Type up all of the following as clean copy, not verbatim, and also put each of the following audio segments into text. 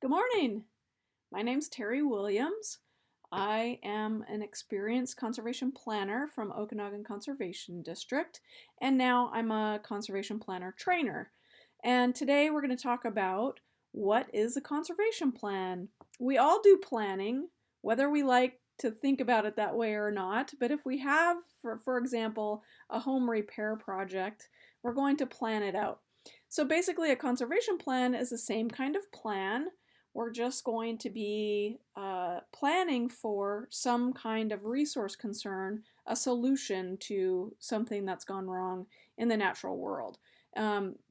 Good morning. My name's Terry Williams. I am an experienced conservation planner from Okanogan Conservation District, and now I'm a conservation planner trainer. And today we're going to talk about what is a conservation plan. We all do planning, whether we like to think about it that way or not, but if we have, for example, a home repair project, we're going to plan it out. So basically a conservation plan is the same kind of plan. We're just going to be planning for some kind of resource concern, a solution to something that's gone wrong in the natural world.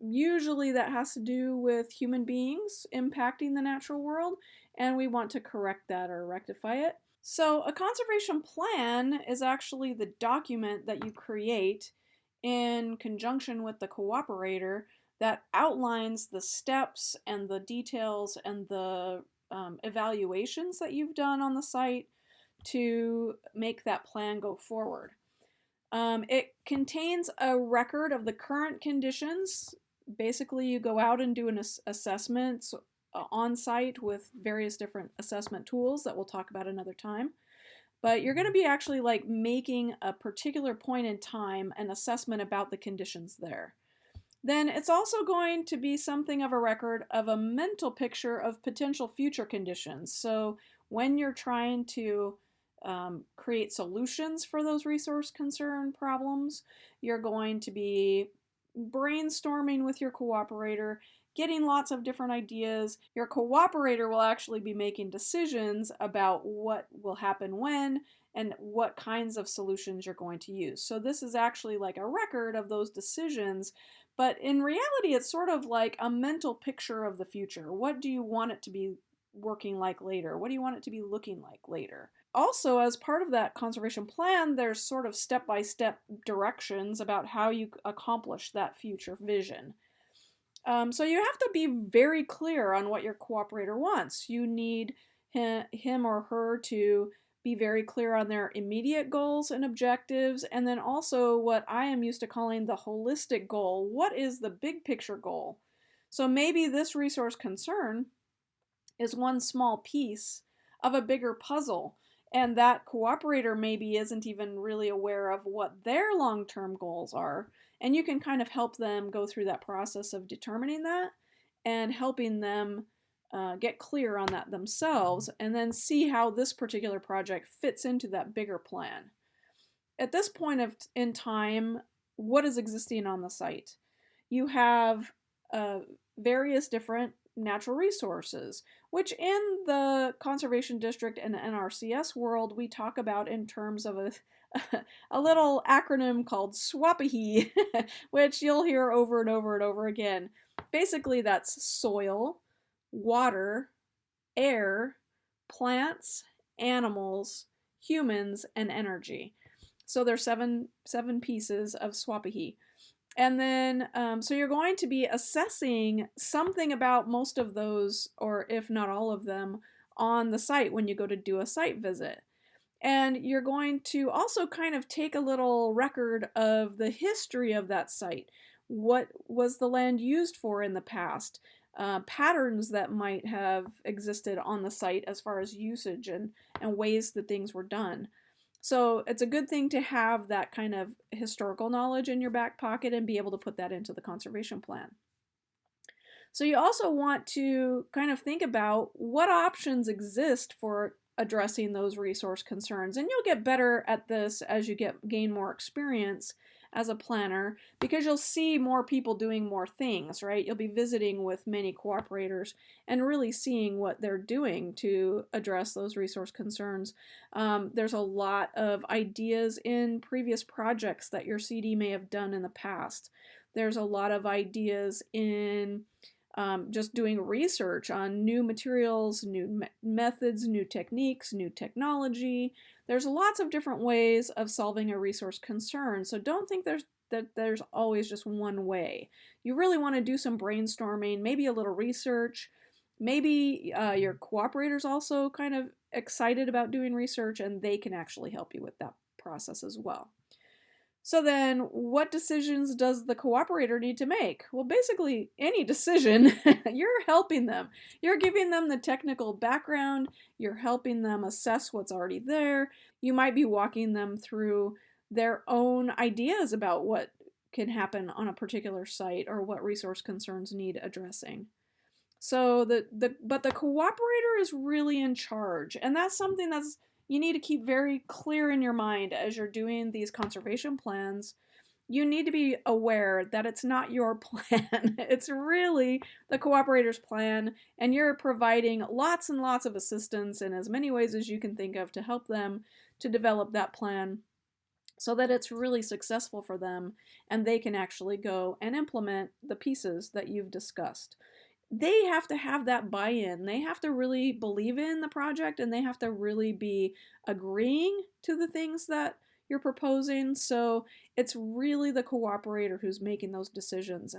Usually that has to do with human beings impacting the natural world, and we want to correct that or rectify it. So a conservation plan is actually the document that you create in conjunction with the cooperator that outlines the steps and the details and the evaluations that you've done on the site to make that plan go forward. It contains a record of the current conditions. Basically, you go out and do an assessment on site with various different assessment tools that we'll talk about another time. But you're going to be actually like making a particular point in time an assessment about the conditions there. Then it's also going to be something of a record of a mental picture of potential future conditions. So when you're trying to create solutions for those resource concern problems, you're going to be brainstorming with your cooperator, getting lots of different ideas. Your cooperator will actually be making decisions about what will happen when and what kinds of solutions you're going to use. So this is actually like a record of those decisions, but in reality it's sort of like a mental picture of the future. What do you want it to be working like later? What do you want it to be looking like later? Also, as part of that conservation plan, there's sort of step-by-step directions about how you accomplish that future vision. So you have to be very clear on what your cooperator wants. You need him or her to be very clear on their immediate goals and objectives, and then also what I am used to calling the holistic goal. What is the big picture goal? So maybe this resource concern is one small piece of a bigger puzzle, and that cooperator maybe isn't even really aware of what their long-term goals are, and you can kind of help them go through that process of determining that and helping them get clear on that themselves, and then see how this particular project fits into that bigger plan. At this point in time, what is existing on the site? You have various different natural resources, which in the Conservation District and NRCS world we talk about in terms of a little acronym called SWAPAHE, which you'll hear over and over and over again. Basically that's soil, water, air, plants, animals, humans, and energy. So there's seven pieces of SWAPAHE. And then, so you're going to be assessing something about most of those, or if not all of them, on the site when you go to do a site visit. And you're going to also kind of take a little record of the history of that site. What was the land used for in the past? Patterns that might have existed on the site as far as usage and ways that things were done. So it's a good thing to have that kind of historical knowledge in your back pocket and be able to put that into the conservation plan. So you also want to kind of think about what options exist for addressing those resource concerns. And you'll get better at this as you gain more experience as a planner, because you'll see more people doing more things, right? You'll be visiting with many cooperators and really seeing what they're doing to address those resource concerns. There's a lot of ideas in previous projects that your CD may have done in the past. There's a lot of ideas in just doing research on new materials, new methods, new techniques, new technology. There's lots of different ways of solving a resource concern, so don't think there's always just one way. You really want to do some brainstorming, maybe a little research. Maybe your cooperator's also kind of excited about doing research and they can actually help you with that process as well. So then what decisions does the cooperator need to make? Well, basically any decision. You're helping them. You're giving them the technical background. You're helping them assess what's already there. You might be walking them through their own ideas about what can happen on a particular site or what resource concerns need addressing. So but the cooperator is really in charge, and that's something that's you need to keep very clear in your mind as you're doing these conservation plans. You need to be aware that it's not your plan. It's really the cooperator's plan, and you're providing lots and lots of assistance in as many ways as you can think of to help them to develop that plan so that it's really successful for them and they can actually go and implement the pieces that you've discussed. They have to have that buy-in. They have to really believe in the project, and they have to really be agreeing to the things that you're proposing. So it's really the cooperator who's making those decisions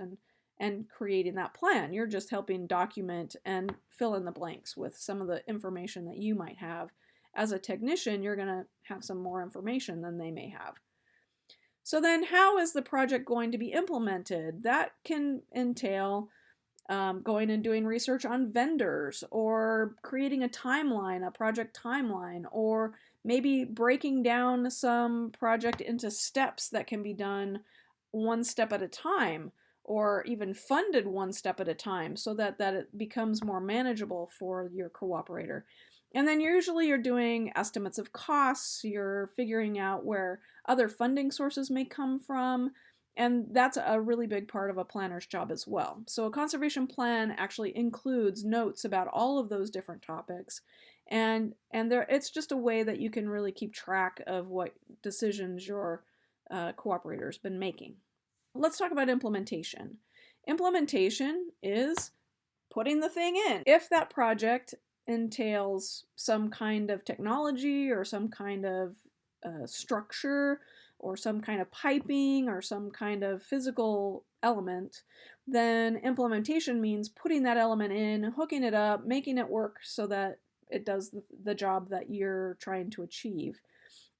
and creating that plan. You're just helping document and fill in the blanks with some of the information that you might have. As a technician, you're going to have some more information than they may have. So then how is the project going to be implemented? That can entail going and doing research on vendors, or creating a timeline, a project timeline, or maybe breaking down some project into steps that can be done one step at a time, or even funded one step at a time, so that it becomes more manageable for your cooperator. And then usually you're doing estimates of costs, you're figuring out where other funding sources may come from, and that's a really big part of a planner's job as well. So a conservation plan actually includes notes about all of those different topics. And it's just a way that you can really keep track of what decisions your cooperator's been making. Let's talk about implementation. Implementation is putting the thing in. If that project entails some kind of technology or some kind of structure or some kind of piping or some kind of physical element, then implementation means putting that element in, hooking it up, making it work so that it does the job that you're trying to achieve.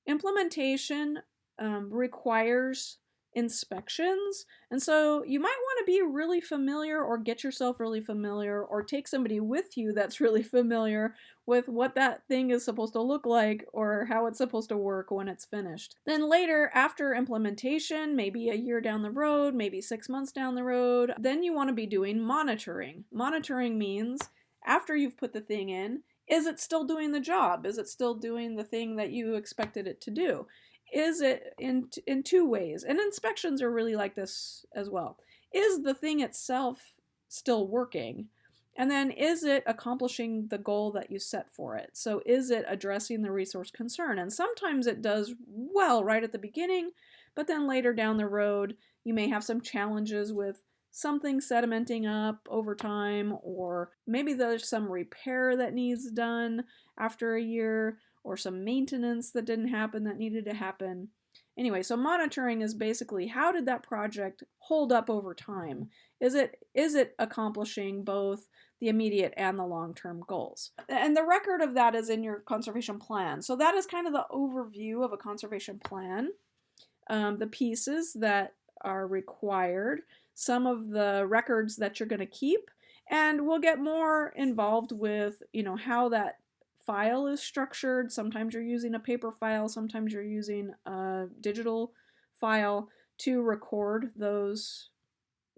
Implementation requires inspections, and so you might want to be really familiar, or get yourself really familiar, or take somebody with you that's really familiar with what that thing is supposed to look like or how it's supposed to work when it's finished. Then later, after implementation, maybe a year down the road, maybe 6 months down the road, then you want to be doing monitoring. Monitoring means after you've put the thing in, is it still doing the job? Is it still doing the thing that you expected it to do? Is it in two ways? And inspections are really like this as well. Is the thing itself still working? And then is it accomplishing the goal that you set for it? So is it addressing the resource concern? And sometimes it does well right at the beginning, but then later down the road, you may have some challenges with something sedimenting up over time, or maybe there's some repair that needs done after a year, or some maintenance that didn't happen that needed to happen. Anyway, so monitoring is basically, how did that project hold up over time? Is it accomplishing both the immediate and the long-term goals? And the record of that is in your conservation plan. So that is kind of the overview of a conservation plan. The pieces that are required, some of the records that you're going to keep, and we'll get more involved with, how that file is structured. Sometimes you're using a paper file, sometimes you're using a digital file to record those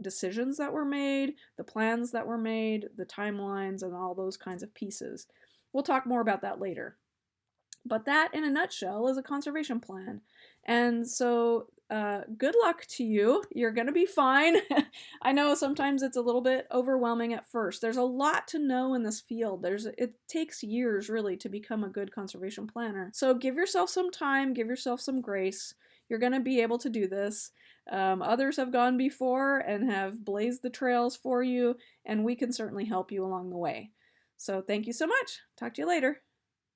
decisions that were made, the plans that were made, the timelines, and all those kinds of pieces. We'll talk more about that later. But that, in a nutshell, is a conservation plan. And so good luck to you. You're going to be fine. I know sometimes it's a little bit overwhelming at first. There's a lot to know in this field. It takes years, really, to become a good conservation planner. So give yourself some time, give yourself some grace. You're going to be able to do this. Others have gone before and have blazed the trails for you, and we can certainly help you along the way. So thank you so much. Talk to you later.